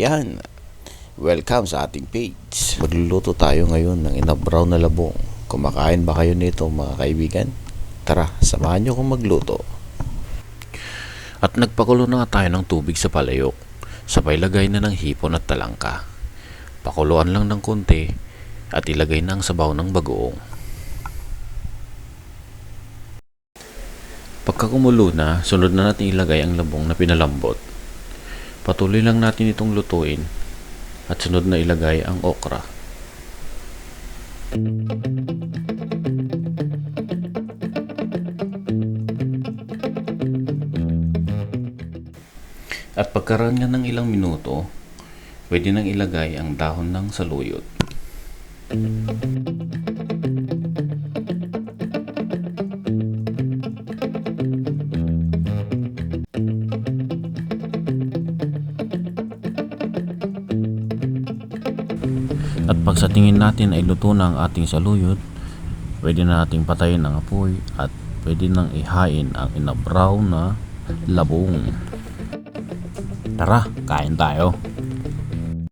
Yan. Welcome sa ating page. Magluluto tayo ngayon ng inabraw na labong. Kumakain ba kayo nito mga kaibigan? Tara, samahan nyo kong magluto. At nagpakulo na nga tayo ng tubig sa palayok. Sabay lagay na ng hipon at talangka. Pakuluan lang ng konti at ilagay na ang sabaw ng bagoong. Pagka kumulo na, sunod na natin ilagay ang labong na pinalambot. Patuloy lang natin itong lutuin at sunod na ilagay ang okra. At pagkaraan nga ng ilang minuto, pwede nang ilagay ang dahon ng saluyot. At pag sa tingin natin ay luto na ang ating saluyot, pwede na nating patayin ang apoy at pwede nang ihain ang inabraw na labong. Tara, kain tayo.